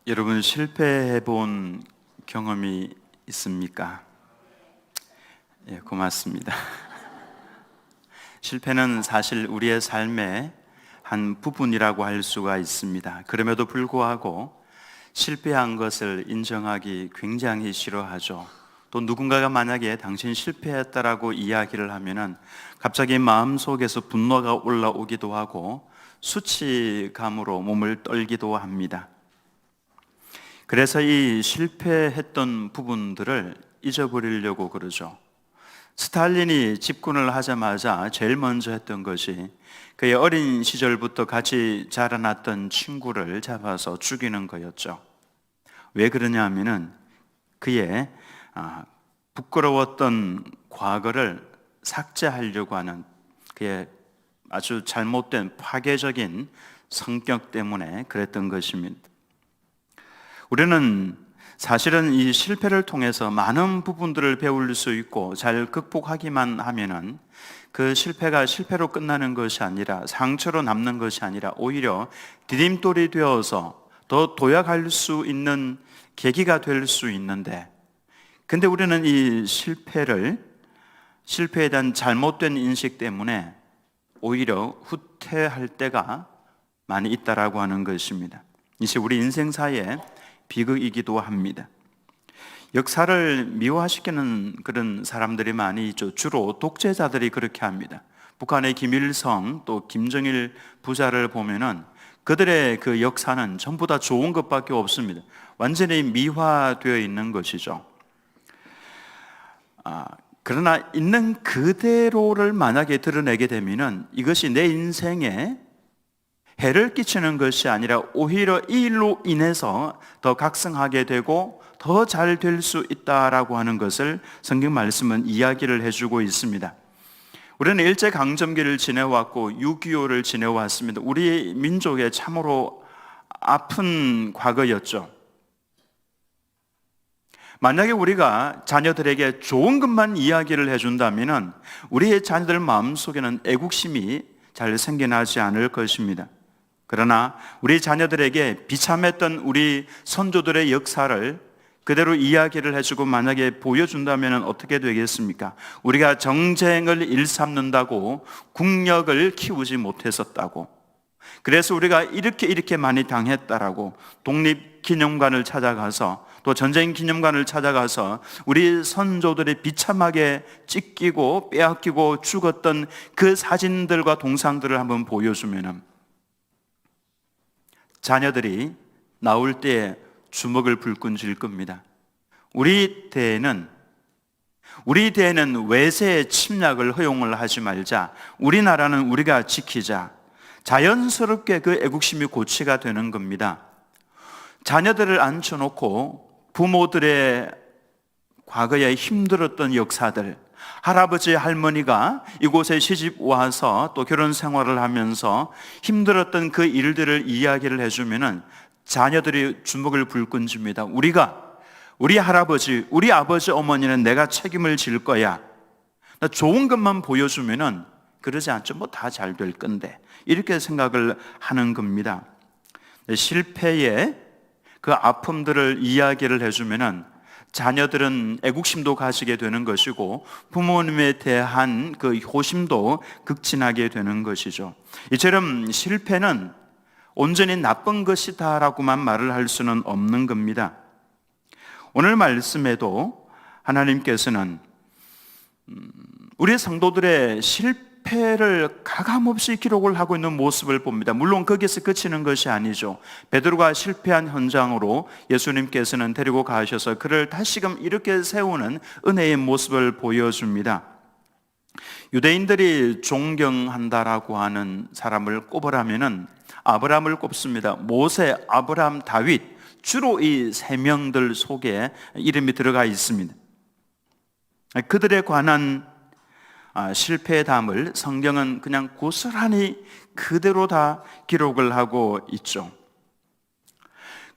여러분 실패해 본 경험이 있습니까? 예, 고맙습니다. 실패는 사실 우리의 삶의 한 부분이라고 할 수가 있습니다. 그럼에도 불구하고 실패한 것을 인정하기 굉장히 싫어하죠. 또 누군가가 만약에 당신 실패했다라고 이야기를 하면은 갑자기 마음속에서 분노가 올라오기도 하고 수치감으로 몸을 떨기도 합니다. 그래서 이 실패했던 부분들을 잊어버리려고 그러죠. 스탈린이 집권을 하자마자 제일 먼저 했던 것이 그의 어린 시절부터 같이 자라났던 친구를 잡아서 죽이는 거였죠. 왜 그러냐 하면은 그의 부끄러웠던 과거를 삭제하려고 하는 그의 아주 잘못된 파괴적인 성격 때문에 그랬던 것입니다. 우리는 사실은 이 실패를 통해서 많은 부분들을 배울 수 있고 잘 극복하기만 하면은 그 실패가 실패로 끝나는 것이 아니라 상처로 남는 것이 아니라 오히려 디딤돌이 되어서 더 도약할 수 있는 계기가 될 수 있는데, 근데 우리는 이 실패에 대한 잘못된 인식 때문에 오히려 후퇴할 때가 많이 있다라고 하는 것입니다. 이제 우리 인생사에 비극이기도 합니다. 역사를 미화시키는 그런 사람들이 많이 있죠. 주로 독재자들이 그렇게 합니다. 북한의 김일성 또 김정일 부자를 보면은 그들의 그 역사는 전부 다 좋은 것밖에 없습니다. 완전히 미화되어 있는 것이죠. 그러나 있는 그대로를 만약에 드러내게 되면은 이것이 내 인생에 해를 끼치는 것이 아니라 오히려 이 일로 인해서 더 각성하게 되고 더 잘 될 수 있다라고 하는 것을 성경 말씀은 이야기를 해주고 있습니다. 우리는 일제강점기를 지내왔고 6.25를 지내왔습니다. 우리 민족의 참으로 아픈 과거였죠. 만약에 우리가 자녀들에게 좋은 것만 이야기를 해준다면 우리의 자녀들 마음속에는 애국심이 잘 생겨나지 않을 것입니다. 그러나 우리 자녀들에게 비참했던 우리 선조들의 역사를 그대로 이야기를 해주고 만약에 보여준다면 어떻게 되겠습니까? 우리가 정쟁을 일삼는다고 국력을 키우지 못했었다고, 그래서 우리가 이렇게 많이 당했다라고 독립기념관을 찾아가서 또 전쟁기념관을 찾아가서 우리 선조들이 비참하게 찢기고 빼앗기고 죽었던 그 사진들과 동상들을 한번 보여주면 자녀들이 나올 때 주먹을 불끈 쥘 겁니다. 우리 대에는 외세의 침략을 허용을 하지 말자, 우리나라는 우리가 지키자, 자연스럽게 그 애국심이 고취가 되는 겁니다. 자녀들을 앉혀놓고 부모들의 과거에 힘들었던 역사들, 할아버지 할머니가 이곳에 시집 와서 또 결혼 생활을 하면서 힘들었던 그 일들을 이야기를 해주면은 자녀들이 주먹을 불끈 줍니다. 우리 할아버지, 우리 아버지, 어머니는 내가 책임을 질 거야. 나 좋은 것만 보여주면은 그러지 않죠. 뭐 다 잘 될 건데. 이렇게 생각을 하는 겁니다. 실패의 그 아픔들을 이야기를 해주면은 자녀들은 애국심도 가지게 되는 것이고 부모님에 대한 그 호심도 극진하게 되는 것이죠. 이처럼 실패는 온전히 나쁜 것이다라고만 말을 할 수는 없는 겁니다. 오늘 말씀에도 하나님께서는 우리 성도들의 실패를 가감없이 기록을 하고 있는 모습을 봅니다. 물론 거기서 그치는 것이 아니죠. 베드로가 실패한 현장으로 예수님께서는 데리고 가셔서 그를 다시금 이렇게 세우는 은혜의 모습을 보여줍니다. 유대인들이 존경한다라고 하는 사람을 꼽으라면은 아브라함을 꼽습니다. 모세, 아브라함, 다윗, 주로 이 세 명들 속에 이름이 들어가 있습니다. 그들에 관한 실패의 담을 성경은 그냥 고스란히 그대로 다 기록을 하고 있죠.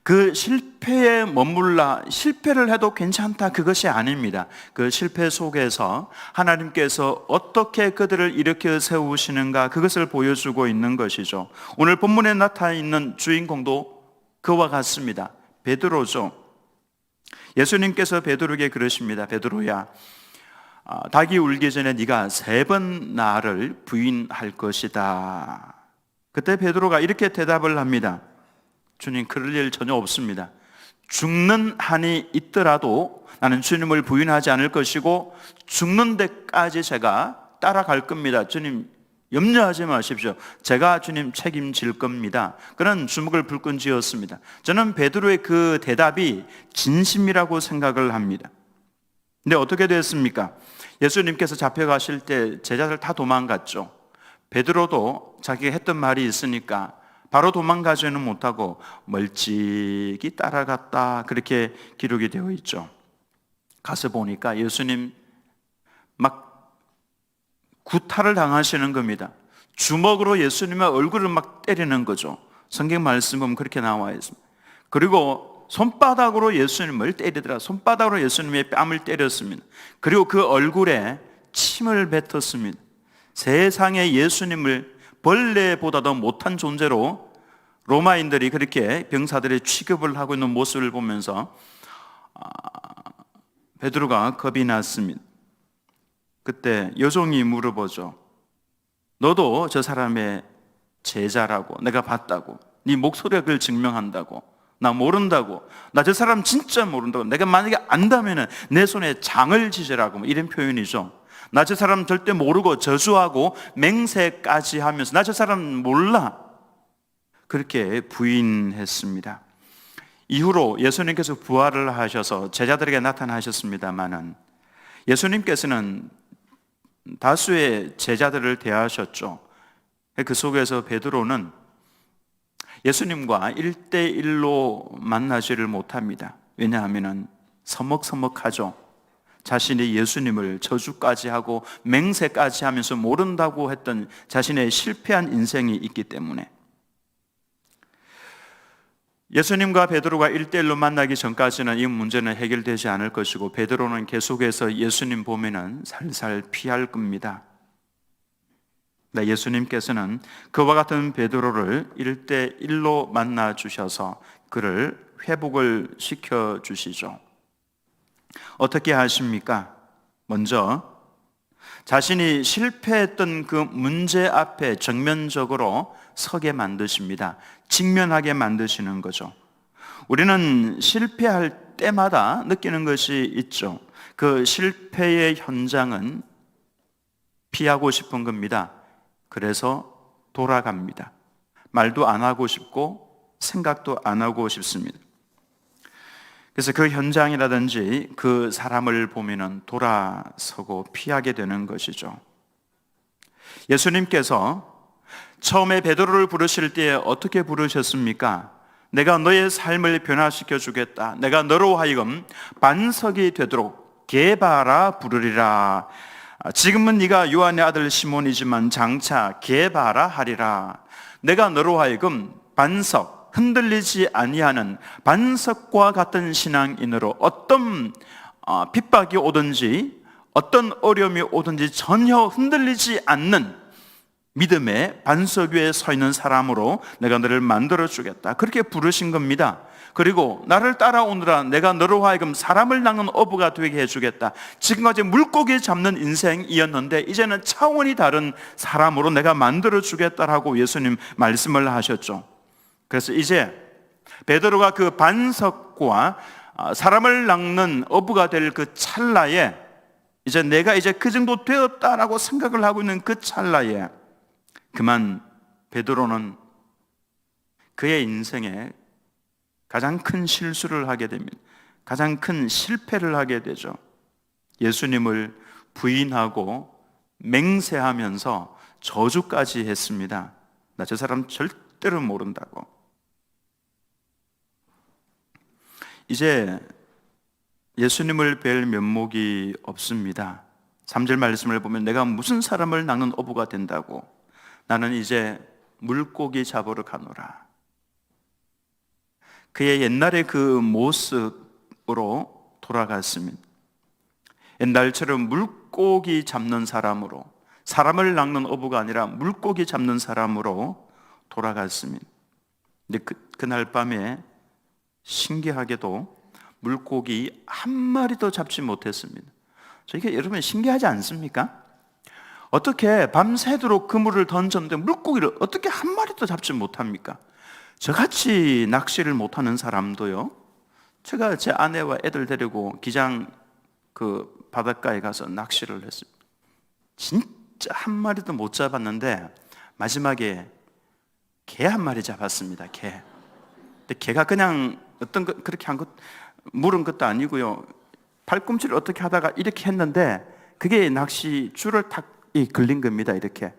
그 실패에 머물러 실패를 해도 괜찮다, 그것이 아닙니다. 그 실패 속에서 하나님께서 어떻게 그들을 일으켜 세우시는가, 그것을 보여주고 있는 것이죠. 오늘 본문에 나타나 있는 주인공도 그와 같습니다. 베드로죠. 예수님께서 베드로에게 그러십니다. 베드로야, 닭이 울기 전에 네가 3번 나를 부인할 것이다. 그때 베드로가 이렇게 대답을 합니다. 주님, 그럴 일 전혀 없습니다. 죽는 한이 있더라도 나는 주님을 부인하지 않을 것이고 죽는 데까지 제가 따라갈 겁니다. 주님, 염려하지 마십시오. 제가 주님 책임질 겁니다. 그런 주먹을 불끈 쥐었습니다. 저는 베드로의 그 대답이 진심이라고 생각을 합니다. 근데 어떻게 됐습니까? 예수님께서 잡혀가실 때 제자들 다 도망갔죠. 베드로도 자기가 했던 말이 있으니까 바로 도망가지는 못하고 멀찍이 따라갔다, 그렇게 기록이 되어 있죠. 가서 보니까 예수님 막 구타를 당하시는 겁니다. 주먹으로 예수님의 얼굴을 막 때리는 거죠. 성경 말씀 보면 그렇게 나와 있습니다. 그리고 손바닥으로 예수님을 때리더라. 손바닥으로 예수님의 뺨을 때렸습니다. 그리고 그 얼굴에 침을 뱉었습니다. 세상에 예수님을 벌레보다도 못한 존재로 로마인들이 그렇게 병사들의 취급을 하고 있는 모습을 보면서 베드로가 겁이 났습니다. 그때 여종이 물어보죠. 너도 저 사람의 제자라고, 내가 봤다고, 네 목소리가 그걸 증명한다고, 나 모른다고, 나 저 사람 진짜 모른다고, 내가 만약에 안다면 내 손에 장을 지지라고, 이런 표현이죠. 나 저 사람 절대 모르고 저주하고 맹세까지 하면서 나 저 사람 몰라, 그렇게 부인했습니다. 이후로 예수님께서 부활을 하셔서 제자들에게 나타나셨습니다마는 예수님께서는 다수의 제자들을 대하셨죠. 그 속에서 베드로는 예수님과 1대1로 만나지를 못합니다. 왜냐하면 서먹서먹하죠. 자신이 예수님을 저주까지 하고 맹세까지 하면서 모른다고 했던 자신의 실패한 인생이 있기 때문에 예수님과 베드로가 1대1로 만나기 전까지는 이 문제는 해결되지 않을 것이고 베드로는 계속해서 예수님 보면은 살살 피할 겁니다. 예수님께서는 그와 같은 베드로를 1대1로 만나 주셔서 그를 회복을 시켜 주시죠. 어떻게 하십니까? 먼저 자신이 실패했던 그 문제 앞에 정면적으로 서게 만드십니다. 직면하게 만드시는 거죠. 우리는 실패할 때마다 느끼는 것이 있죠. 그 실패의 현장은 피하고 싶은 겁니다. 그래서 돌아갑니다. 말도 안 하고 싶고 생각도 안 하고 싶습니다. 그래서 그 현장이라든지 그 사람을 보면은 돌아서고 피하게 되는 것이죠. 예수님께서 처음에 베드로를 부르실 때 어떻게 부르셨습니까? 내가 너의 삶을 변화시켜 주겠다. 내가 너로 하여금 반석이 되도록 게바라 부르리라. 지금은 네가 요한의 아들 시몬이지만 장차 게바라 하리라. 내가 너로 하여금 반석, 흔들리지 아니하는 반석과 같은 신앙인으로 어떤 핍박이 오든지 어떤 어려움이 오든지 전혀 흔들리지 않는 믿음의 반석 위에 서 있는 사람으로 내가 너를 만들어 주겠다. 그렇게 부르신 겁니다. 그리고 나를 따라오느라 내가 너로 하여금 사람을 낚는 어부가 되게 해주겠다. 지금까지 물고기 잡는 인생이었는데 이제는 차원이 다른 사람으로 내가 만들어 주겠다라고 예수님 말씀을 하셨죠. 그래서 이제 베드로가 그 반석과 사람을 낚는 어부가 될 그 찰나에 이제 내가 이제 그 정도 되었다라고 생각을 하고 있는 그 찰나에 그만 베드로는 그의 인생에 가장 큰 실수를 하게 됩니다. 가장 큰 실패를 하게 되죠. 예수님을 부인하고 맹세하면서 저주까지 했습니다. 나 저 사람 절대로 모른다고. 이제 예수님을 뵐 면목이 없습니다. 3절 말씀을 보면 내가 무슨 사람을 낚는 어부가 된다고. 나는 이제 물고기 잡으러 가노라. 그의 옛날의 그 모습으로 돌아갔습니다. 옛날처럼 물고기 잡는 사람으로, 사람을 낚는 어부가 아니라 물고기 잡는 사람으로 돌아갔습니다. 근데 그날 밤에 신기하게도 물고기 한 마리도 잡지 못했습니다. 이게 여러분 신기하지 않습니까? 어떻게 밤새도록 그물을 던졌는데 물고기를 어떻게 한 마리도 잡지 못합니까? 저같이 낚시를 못하는 사람도요, 제가 제 아내와 애들 데리고 기장 그 바닷가에 가서 낚시를 했습니다. 진짜 한 마리도 못 잡았는데 마지막에 개 한 마리 잡았습니다. 개. 근데 개가 그냥 어떤 거 그렇게 한 것 물은 것도 아니고요, 팔꿈치를 어떻게 하다가 이렇게 했는데 그게 낚시 줄을 탁 걸린 겁니다. 이렇게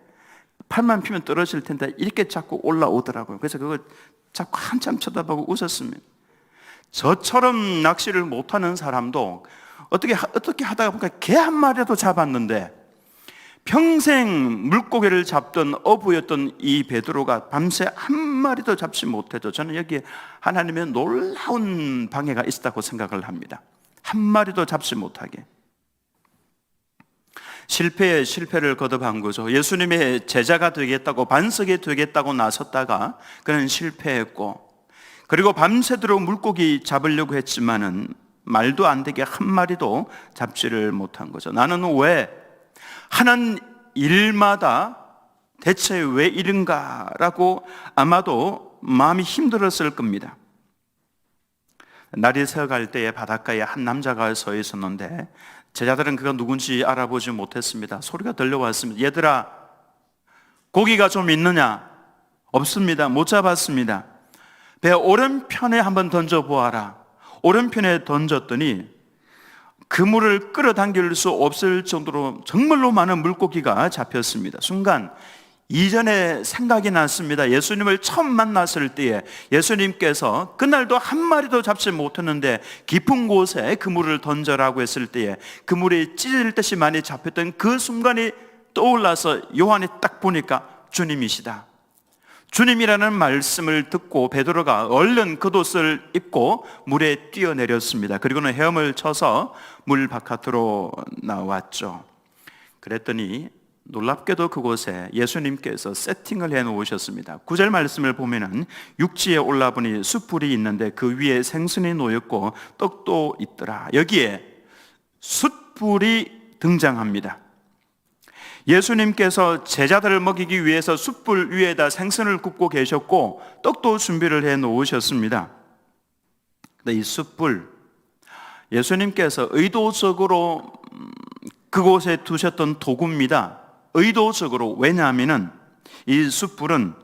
팔만 피면 떨어질 텐데 이렇게 자꾸 올라오더라고요. 그래서 그걸 자꾸 한참 쳐다보고 웃었습니다. 저처럼 낚시를 못하는 사람도 어떻게 하다가 보니까 개 한 마리도 잡았는데, 평생 물고기를 잡던 어부였던 이 베드로가 밤새 한 마리도 잡지 못해도 저는 여기에 하나님의 놀라운 방해가 있었다고 생각을 합니다. 한 마리도 잡지 못하게. 실패에 실패를 거듭한 거죠. 예수님의 제자가 되겠다고, 반석이 되겠다고 나섰다가 그는 실패했고, 그리고 밤새도록 물고기 잡으려고 했지만은 말도 안 되게 한 마리도 잡지를 못한 거죠. 나는 왜 하는 일마다 대체 왜 이런가라고 아마도 마음이 힘들었을 겁니다. 날이 새어갈 때에 바닷가에 한 남자가 서 있었는데 제자들은 그가 누군지 알아보지 못했습니다. 소리가 들려왔습니다. 얘들아, 고기가 좀 있느냐? 없습니다. 못 잡았습니다. 배 오른편에 한번 던져보아라. 오른편에 던졌더니 그물을 끌어당길 수 없을 정도로 정말로 많은 물고기가 잡혔습니다. 순간 이전에 생각이 났습니다. 예수님을 처음 만났을 때에 예수님께서 그날도 한 마리도 잡지 못했는데 깊은 곳에 그물을 던져라고 했을 때에 그물이 찢어질 듯이 많이 잡혔던 그 순간이 떠올라서 요한이 딱 보니까 주님이시다. 주님이라는 말씀을 듣고 베드로가 얼른 겉옷을 입고 물에 뛰어내렸습니다. 그리고는 헤엄을 쳐서 물 바깥으로 나왔죠. 그랬더니 놀랍게도 그곳에 예수님께서 세팅을 해놓으셨습니다. 9절 말씀을 보면은 육지에 올라보니 숯불이 있는데 그 위에 생선이 놓였고 떡도 있더라. 여기에 숯불이 등장합니다. 예수님께서 제자들을 먹이기 위해서 숯불 위에다 생선을 굽고 계셨고 떡도 준비를 해 놓으셨습니다. 근데 이 숯불, 예수님께서 의도적으로 그곳에 두셨던 도구입니다. 의도적으로. 왜냐하면 이 숯불은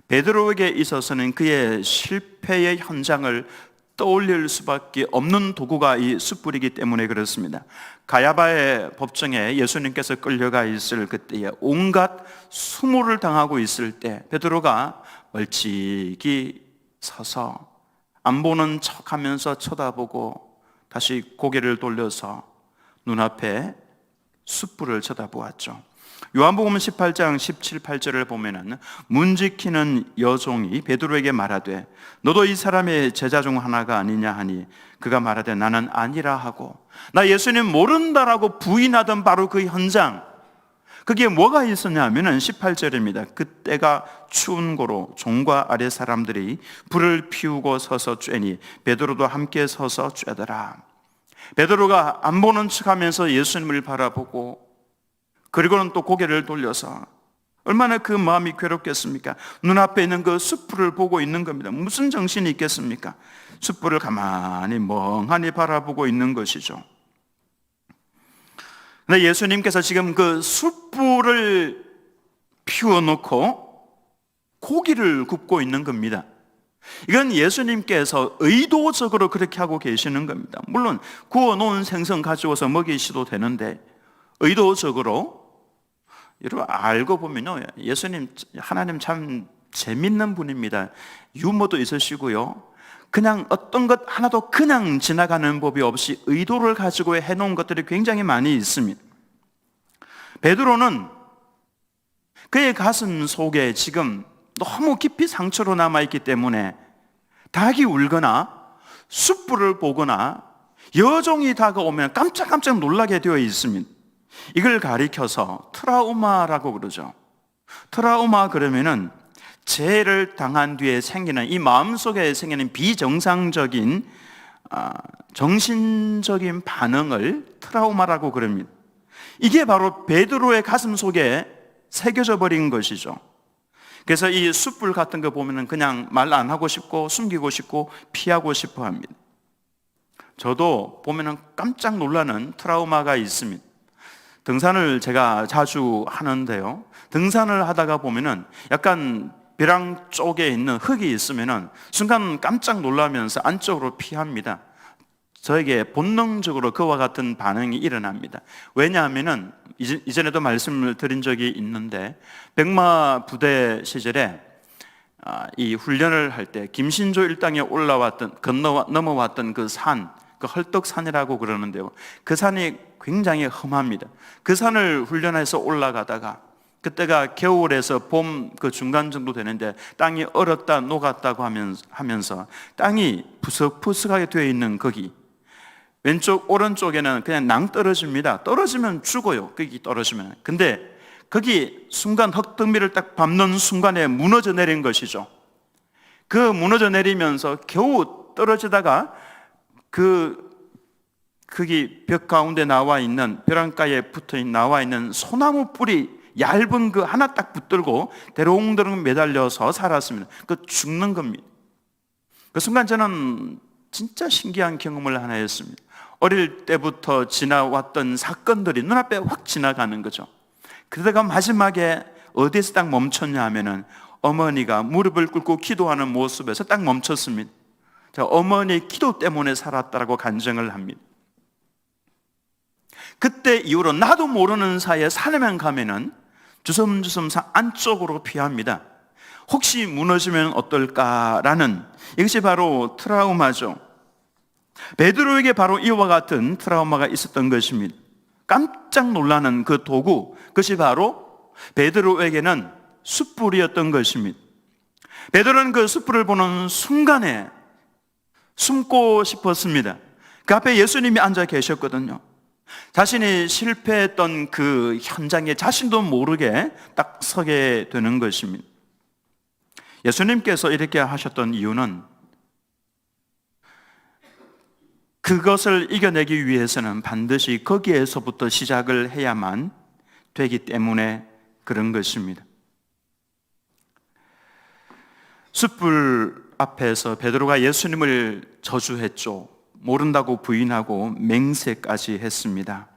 베드로에게 있어서는 그의 실패의 현장을 떠올릴 수밖에 없는 도구가 이 숯불이기 때문에 그렇습니다. 가야바의 법정에 예수님께서 끌려가 있을 그때에 온갖 수모를 당하고 있을 때 베드로가 멀찍이 서서 안 보는 척하면서 쳐다보고 다시 고개를 돌려서 눈앞에 숯불을 쳐다보았죠. 요한복음 18장 17, 18절을 보면은 문 지키는 여종이 베드로에게 말하되 너도 이 사람의 제자 중 하나가 아니냐 하니 그가 말하되 나는 아니라 하고, 나 예수님 모른다라고 부인하던 바로 그 현장, 그게 뭐가 있었냐 하면은 18절입니다. 그때가 추운 고로 종과 아래 사람들이 불을 피우고 서서 쬐니 베드로도 함께 서서 쬐더라. 베드로가 안 보는 척하면서 예수님을 바라보고 그리고는 또 고개를 돌려서 얼마나 그 마음이 괴롭겠습니까? 눈앞에 있는 그 숯불을 보고 있는 겁니다. 무슨 정신이 있겠습니까? 숯불을 가만히 멍하니 바라보고 있는 것이죠. 근데 예수님께서 지금 그 숯불을 피워놓고 고기를 굽고 있는 겁니다. 이건 예수님께서 의도적으로 그렇게 하고 계시는 겁니다. 물론 구워놓은 생선 가져와서 먹이셔도 되는데 의도적으로, 여러분 알고 보면요, 예수님 하나님 참 재밌는 분입니다. 유머도 있으시고요, 그냥 어떤 것 하나도 그냥 지나가는 법이 없이 의도를 가지고 해놓은 것들이 굉장히 많이 있습니다. 베드로는 그의 가슴 속에 지금 너무 깊이 상처로 남아있기 때문에 닭이 울거나 숯불을 보거나 여종이 다가오면 깜짝깜짝 놀라게 되어 있습니다. 이걸 가리켜서 트라우마라고 그러죠. 트라우마 그러면은 죄를 당한 뒤에 생기는, 이 마음속에 생기는 비정상적인 정신적인 반응을 트라우마라고 그럽니다. 이게 바로 베드로의 가슴 속에 새겨져 버린 것이죠. 그래서 이 숯불 같은 거 보면은 그냥 말 안 하고 싶고 숨기고 싶고 피하고 싶어 합니다. 저도 보면은 깜짝 놀라는 트라우마가 있습니다. 등산을 제가 자주 하는데요, 등산을 하다가 보면은 약간 벼랑 쪽에 있는 흙이 있으면은 순간 깜짝 놀라면서 안쪽으로 피합니다. 저에게 본능적으로 그와 같은 반응이 일어납니다. 왜냐하면은 이전에도 말씀을 드린 적이 있는데, 백마 부대 시절에 이 훈련을 할 때 김신조 일당에 넘어왔던 그 산, 그 헐떡산이라고 그러는데요, 그 산이 굉장히 험합니다. 그 산을 훈련해서 올라가다가 그때가 겨울에서 봄 그 중간 정도 되는데 땅이 얼었다 녹았다고 하면서 땅이 푸석푸석하게 되어 있는 거기, 왼쪽 오른쪽에는 그냥 낭떠러집니다. 떨어지면 죽어요, 거기 떨어지면. 근데 거기 순간 흙더미를 딱 밟는 순간에 무너져 내린 것이죠. 그 무너져 내리면서 겨우 떨어지다가 거기 벽 가운데 나와 있는, 벼랑가에 나와 있는 소나무 뿌리 얇은 그 하나 딱 붙들고 대롱대롱 매달려서 살았습니다. 그 죽는 겁니다. 그 순간 저는 진짜 신기한 경험을 하나 했습니다. 어릴 때부터 지나왔던 사건들이 눈앞에 확 지나가는 거죠. 그러다가 마지막에 어디에서 딱 멈췄냐 하면은 어머니가 무릎을 꿇고 기도하는 모습에서 딱 멈췄습니다. 제가 어머니의 기도 때문에 살았다라고 간증을 합니다. 그때 이후로 나도 모르는 사이에 산에만 가면은 주섬주섬 산 안쪽으로 피합니다. 혹시 무너지면 어떨까라는, 이것이 바로 트라우마죠. 베드로에게 바로 이와 같은 트라우마가 있었던 것입니다. 깜짝 놀라는 그 도구, 그것이 바로 베드로에게는 숯불이었던 것입니다. 베드로는 그 숯불을 보는 순간에 숨고 싶었습니다. 그 앞에 예수님이 앉아 계셨거든요. 자신이 실패했던 그 현장에 자신도 모르게 딱 서게 되는 것입니다. 예수님께서 이렇게 하셨던 이유는 그것을 이겨내기 위해서는 반드시 거기에서부터 시작을 해야만 되기 때문에 그런 것입니다. 숯불 앞에서 베드로가 예수님을 저주했죠. 모른다고 부인하고 맹세까지 했습니다.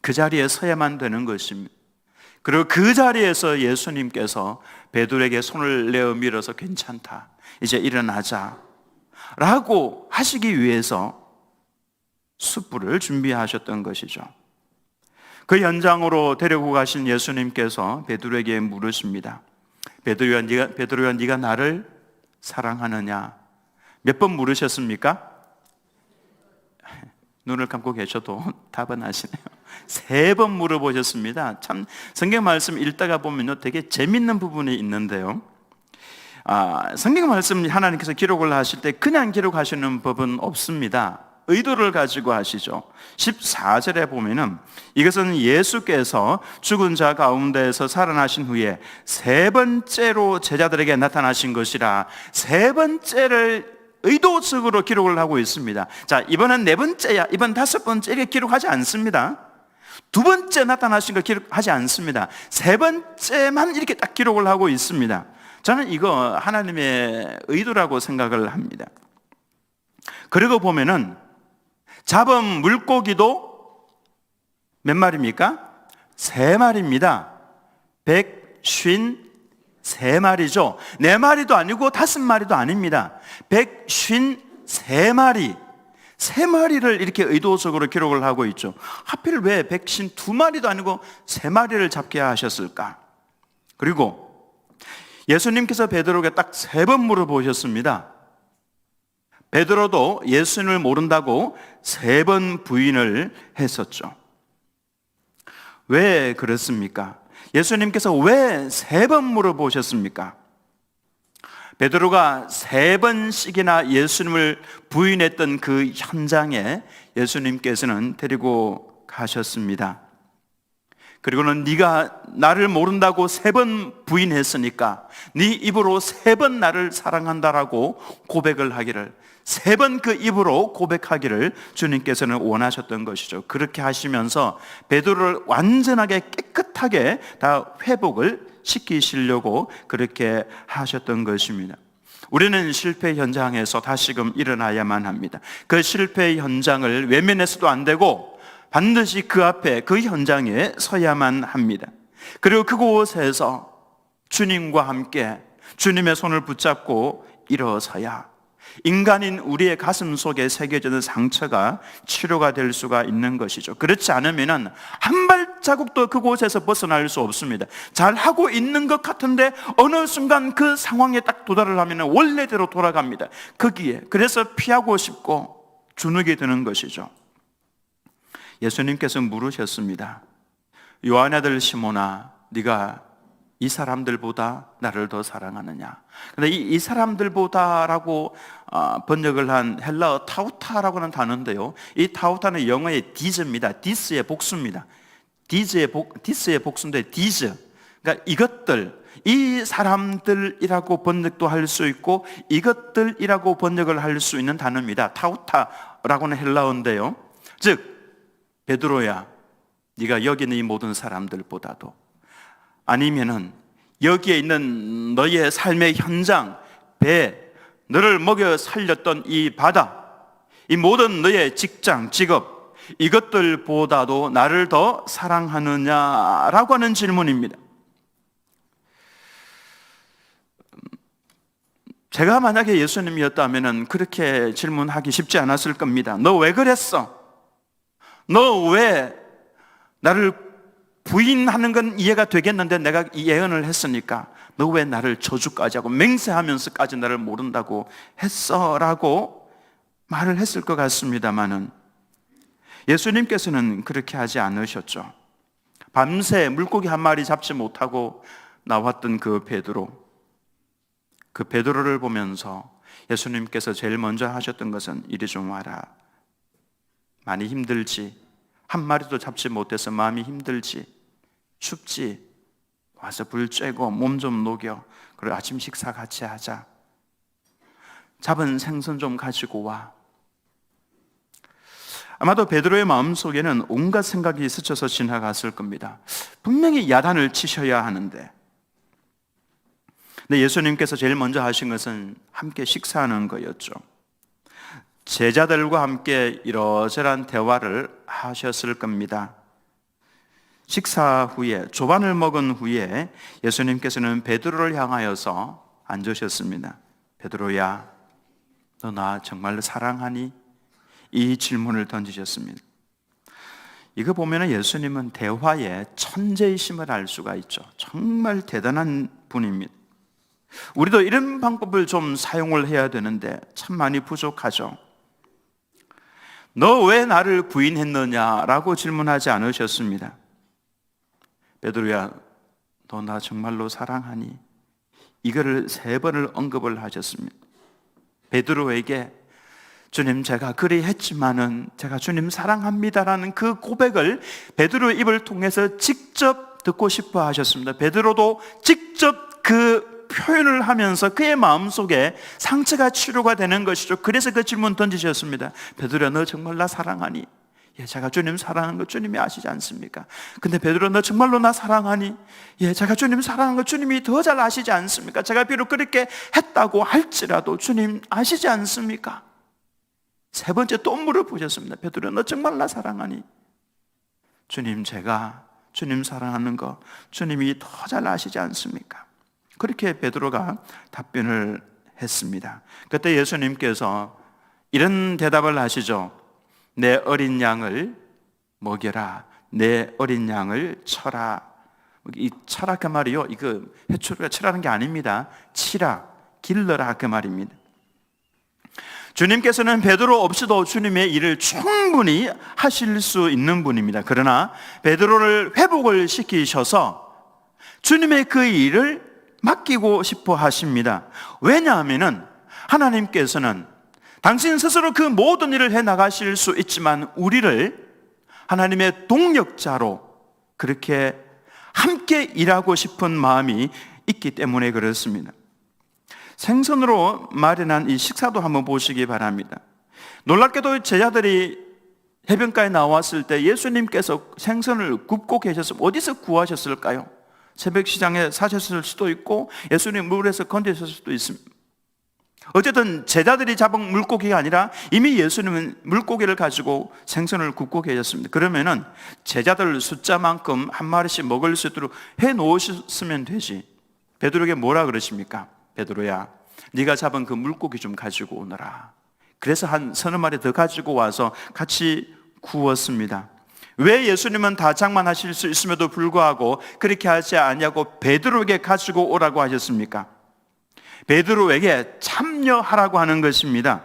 그 자리에 서야만 되는 것입니다. 그리고 그 자리에서 예수님께서 베드로에게 손을 내어 밀어서 괜찮다, 이제 일어나자 라고 하시기 위해서 숯불을 준비하셨던 것이죠. 그 현장으로 데리고 가신 예수님께서 베드로에게 물으십니다. 베드로야, 네가 나를 사랑하느냐? 몇 번 물으셨습니까? 눈을 감고 계셔도 답은 아시네요. 3번 물어보셨습니다. 참 성경 말씀 읽다가 보면요, 되게 재밌는 부분이 있는데요, 성경 말씀 하나님께서 기록을 하실 때 그냥 기록하시는 법은 없습니다. 의도를 가지고 하시죠. 14절에 보면은 이것은 예수께서 죽은 자 가운데에서 살아나신 후에 3번째로 제자들에게 나타나신 것이라 3번째를 의도적으로 기록을 하고 있습니다. 자, 이번은 4번째야, 이번 5번째 이렇게 기록하지 않습니다. 2번째 나타나신 거 기록하지 않습니다. 3번째만 이렇게 딱 기록을 하고 있습니다. 저는 이거 하나님의 의도라고 생각을 합니다. 그리고 보면은 잡은 물고기도 몇 마리입니까? 3마리입니다. 153마리죠. 4마리도 아니고 5마리도 아닙니다. 153마리, 3마리를 이렇게 의도적으로 기록을 하고 있죠. 하필 왜 152마리도 아니고 3마리를 잡게 하셨을까? 그리고 예수님께서 베드로에게 딱 3번 물어보셨습니다. 베드로도 예수님을 모른다고 3번 부인을 했었죠. 왜 그렇습니까? 예수님께서 왜 3번 물어보셨습니까? 베드로가 3번씩이나 예수님을 부인했던 그 현장에 예수님께서는 데리고 가셨습니다. 그리고는 네가 나를 모른다고 3번 부인했으니까 네 입으로 3번 나를 사랑한다라고 고백을 하기를, 3번 그 입으로 고백하기를 주님께서는 원하셨던 것이죠. 그렇게 하시면서 베드로를 완전하게 깨끗하게 다 회복을 시키시려고 그렇게 하셨던 것입니다. 우리는 실패 현장에서 다시금 일어나야만 합니다. 그 실패 현장을 외면해서도 안 되고 반드시 그 앞에, 그 현장에 서야만 합니다. 그리고 그곳에서 주님과 함께 주님의 손을 붙잡고 일어서야 인간인 우리의 가슴 속에 새겨지는 상처가 치료가 될 수가 있는 것이죠. 그렇지 않으면 한 발자국도 그곳에서 벗어날 수 없습니다. 잘하고 있는 것 같은데 어느 순간 그 상황에 딱 도달을 하면 원래대로 돌아갑니다. 거기에. 그래서 피하고 싶고 주눅이 드는 것이죠. 예수님께서 물으셨습니다. 요한의 아들 시몬아, 네가 이 사람들보다 나를 더 사랑하느냐? 근데 이 사람들보다라고 번역을 한 헬라어 타우타라고 하는 단어인데요, 이 타우타는 영어의 디즈입니다. 디스의 복수입니다. 디스의 복수인데 디즈, 그러니까 이것들, 이 사람들이라고 번역도 할 수 있고 이것들이라고 번역을 할 수 있는 단어입니다. 타우타라고 하는 헬라어인데요, 즉 베드로야, 네가 여기 있는 이 모든 사람들보다도, 아니면은 여기에 있는 너의 삶의 현장, 배, 너를 먹여 살렸던 이 바다, 이 모든 너의 직장, 직업, 이것들보다도 나를 더 사랑하느냐라고 하는 질문입니다. 제가 만약에 예수님이었다면 그렇게 질문하기 쉽지 않았을 겁니다. 너 왜 그랬어? 너 왜 나를 부인하는 건 이해가 되겠는데 내가 예언을 했으니까 너 왜 나를 저주까지 하고 맹세하면서까지 나를 모른다고 했어? 라고 말을 했을 것 같습니다만은 예수님께서는 그렇게 하지 않으셨죠. 밤새 물고기 한 마리 잡지 못하고 나왔던 그 베드로를 보면서 예수님께서 제일 먼저 하셨던 것은 이리 좀 와라. 많이 힘들지? 한 마리도 잡지 못해서 마음이 힘들지? 춥지? 와서 불 쬐고 몸 좀 녹여. 그리고 아침 식사 같이 하자. 잡은 생선 좀 가지고 와. 아마도 베드로의 마음속에는 온갖 생각이 스쳐서 지나갔을 겁니다. 분명히 야단을 치셔야 하는데, 근데 예수님께서 제일 먼저 하신 것은 함께 식사하는 거였죠. 제자들과 함께 이러저러한 대화를 하셨을 겁니다. 식사 후에, 조반을 먹은 후에 예수님께서는 베드로를 향하여서 앉으셨습니다. 베드로야, 너 나 정말 사랑하니? 이 질문을 던지셨습니다. 이거 보면 예수님은 대화의 천재이심을 알 수가 있죠. 정말 대단한 분입니다. 우리도 이런 방법을 좀 사용을 해야 되는데 참 많이 부족하죠. 너 왜 나를 부인했느냐라고 질문하지 않으셨습니다. 베드로야, 너 나 정말로 사랑하니? 이거를 3번을 언급을 하셨습니다. 베드로에게 주님, 제가 그리 했지만은 제가 주님 사랑합니다라는 그 고백을 베드로의 입을 통해서 직접 듣고 싶어 하셨습니다. 베드로도 직접 그 표현을 하면서 그의 마음속에 상처가 치료가 되는 것이죠. 그래서 그 질문 던지셨습니다. 베드로야, 너 정말 나 사랑하니? 예, 제가 주님 사랑하는 거 주님이 아시지 않습니까? 근데 베드로, 너 정말로 나 사랑하니? 예, 제가 주님 사랑하는 거 주님이 더 잘 아시지 않습니까? 제가 비록 그렇게 했다고 할지라도 주님 아시지 않습니까? 3번째 또 물어보셨습니다. 베드로, 너 정말 나 사랑하니? 주님, 제가 주님 사랑하는 거 주님이 더 잘 아시지 않습니까? 그렇게 베드로가 답변을 했습니다. 그때 예수님께서 이런 대답을 하시죠. 내 어린 양을 먹여라. 내 어린 양을 쳐라. 이 쳐라 그 말이요, 이거 회초리가 치라는 게 아닙니다. 치라, 길러라 그 말입니다. 주님께서는 베드로 없이도 주님의 일을 충분히 하실 수 있는 분입니다. 그러나 베드로를 회복을 시키셔서 주님의 그 일을 맡기고 싶어 하십니다. 왜냐하면 하나님께서는 당신 스스로 그 모든 일을 해나가실 수 있지만 우리를 하나님의 동력자로, 그렇게 함께 일하고 싶은 마음이 있기 때문에 그렇습니다. 생선으로 마련한 이 식사도 한번 보시기 바랍니다. 놀랍게도 제자들이 해변가에 나왔을 때 예수님께서 생선을 굽고 계셨으면 어디서 구하셨을까요? 새벽 시장에 사셨을 수도 있고 예수님 물에서 건지셨을 수도 있습니다. 어쨌든 제자들이 잡은 물고기가 아니라 이미 예수님은 물고기를 가지고 생선을 굽고 계셨습니다. 그러면은 제자들 숫자만큼 한 마리씩 먹을 수 있도록 해 놓으셨으면 되지. 베드로에게 뭐라 그러십니까? 베드로야, 네가 잡은 그 물고기 좀 가지고 오너라. 그래서 한 서너 마리 더 가지고 와서 같이 구웠습니다. 왜 예수님은 다 장만하실 수 있음에도 불구하고 그렇게 하지 않냐고 베드로에게 가지고 오라고 하셨습니까? 베드로에게 참여하라고 하는 것입니다.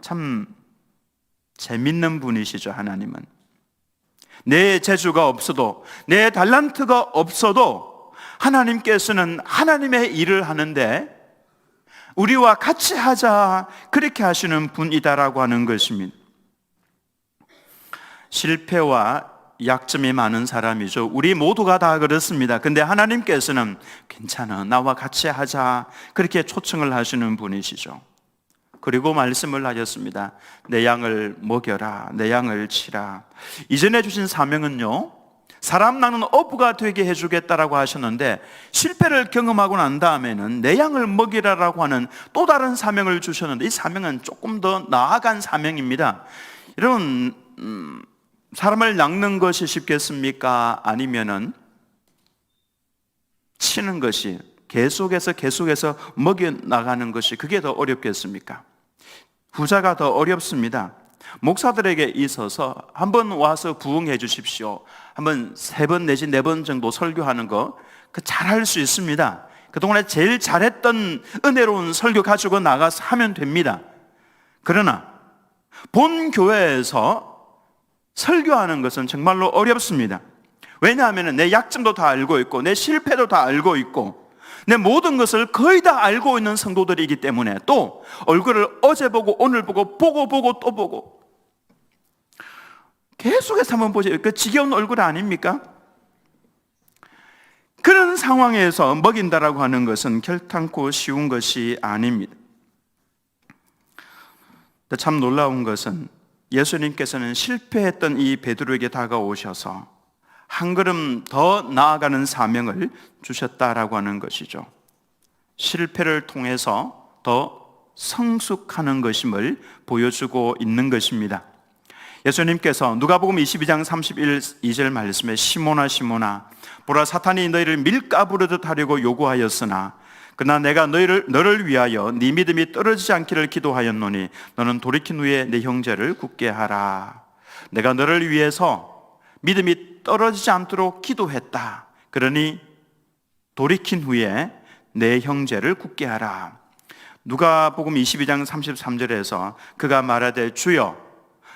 참 재밌는 분이시죠, 하나님은. 내 재주가 없어도, 내 달란트가 없어도 하나님께서는 하나님의 일을 하는데 우리와 같이 하자, 그렇게 하시는 분이다라고 하는 것입니다. 실패와 약점이 많은 사람이죠. 우리 모두가 다 그렇습니다. 근데 하나님께서는 괜찮아, 나와 같이 하자, 그렇게 초청을 하시는 분이시죠. 그리고 말씀을 하셨습니다. 내 양을 먹여라, 내 양을 치라. 이전에 주신 사명은요, 사람 낳는 어부가 되게 해주겠다라고 하셨는데 실패를 경험하고 난 다음에는 내 양을 먹이라라고 하는 또 다른 사명을 주셨는데 이 사명은 조금 더 나아간 사명입니다. 여러분, 사람을 낚는 것이 쉽겠습니까? 아니면은 치는 것이, 계속해서 먹여 나가는 것이, 그게 더 어렵겠습니까? 후자가 더 어렵습니다. 목사들에게 있어서 한번 와서 부응해 주십시오, 한번 3번 내지 4번 정도 설교하는 거 잘할 수 있습니다. 그동안에 제일 잘했던 은혜로운 설교 가지고 나가서 하면 됩니다. 그러나 본 교회에서 설교하는 것은 정말로 어렵습니다. 왜냐하면 내 약점도 다 알고 있고 내 실패도 다 알고 있고 내 모든 것을 거의 다 알고 있는 성도들이기 때문에, 또 얼굴을 어제 보고 오늘 보고 또 보고 계속해서 한번 보죠. 그 지겨운 얼굴 아닙니까? 그런 상황에서 먹인다라고 하는 것은 결탄코 쉬운 것이 아닙니다. 참 놀라운 것은 예수님께서는 실패했던 이 베드로에게 다가오셔서 한 걸음 더 나아가는 사명을 주셨다라고 하는 것이죠. 실패를 통해서 더 성숙하는 것임을 보여주고 있는 것입니다. 예수님께서 누가복음 22장 31절 말씀에 시몬아 시몬아 보라, 사탄이 너희를 밀가부르듯 하려고 요구하였으나 그러나 내가 너를 위하여 네 믿음이 떨어지지 않기를 기도하였노니 너는 돌이킨 후에 내 형제를 굳게 하라. 내가 너를 위해서 믿음이 떨어지지 않도록 기도했다. 그러니 돌이킨 후에 내 형제를 굳게 하라. 누가복음 22장 33절에서 그가 말하되 주여,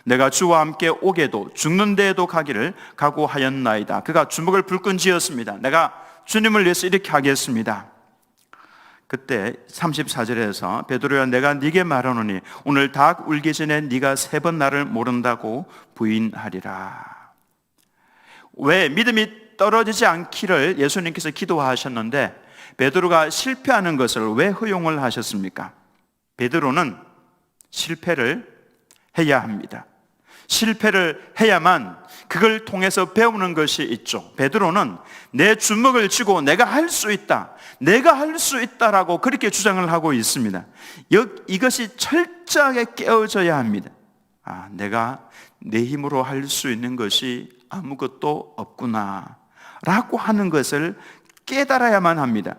내가 주와 함께 오게도 죽는 데에도 가기를 각오하였나이다. 그가 주먹을 불끈 쥐었습니다. 내가 주님을 위해서 이렇게 하겠습니다. 그때 34절에서 베드로야, 내가 네게 말하노니 오늘 닭 울기 전에 네가 3번 나를 모른다고 부인하리라. 왜 믿음이 떨어지지 않기를 예수님께서 기도하셨는데 베드로가 실패하는 것을 왜 허용을 하셨습니까? 베드로는 실패를 해야 합니다. 실패를 해야만 그걸 통해서 배우는 것이 있죠. 베드로는 내 주먹을 쥐고 내가 할 수 있다, 내가 할 수 있다라고 그렇게 주장을 하고 있습니다. 이것이 철저하게 깨어져야 합니다. 내가 내 힘으로 할 수 있는 것이 아무것도 없구나 라고 하는 것을 깨달아야만 합니다.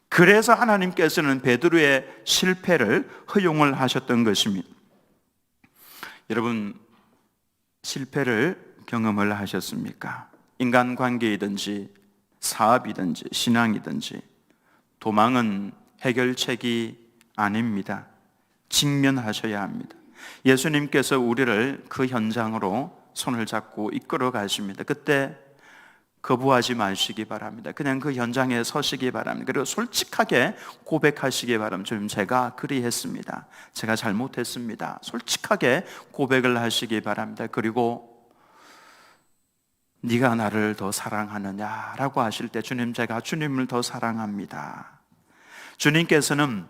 그래서 하나님께서는 베드로의 실패를 허용을 하셨던 것입니다. 여러분, 실패를 경험을 하셨습니까? 인간관계이든지 사업이든지 신앙이든지 도망은 해결책이 아닙니다. 직면하셔야 합니다. 예수님께서 우리를 그 현장으로 손을 잡고 이끌어 가십니다. 그때 거부하지 마시기 바랍니다. 그냥 그 현장에 서시기 바랍니다. 그리고 솔직하게 고백하시기 바랍니다. 주님, 제가 그리했습니다. 제가 잘못했습니다. 솔직하게 고백을 하시기 바랍니다. 그리고 네가 나를 더 사랑하느냐라고 하실 때 주님, 제가 주님을 더 사랑합니다. 주님께서는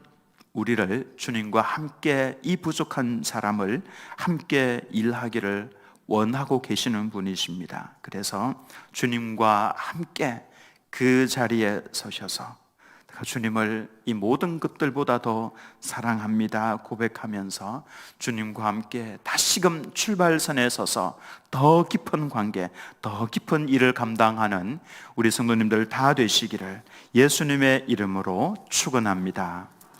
우리를, 주님과 함께 이 부족한 사람을 함께 일하기를 원하고 계시는 분이십니다. 그래서 주님과 함께 그 자리에 서셔서 내가 주님을 이 모든 것들보다 더 사랑합니다 고백하면서 주님과 함께 다시금 출발선에 서서 더 깊은 관계, 더 깊은 일을 감당하는 우리 성도님들 다 되시기를 예수님의 이름으로 축원합니다.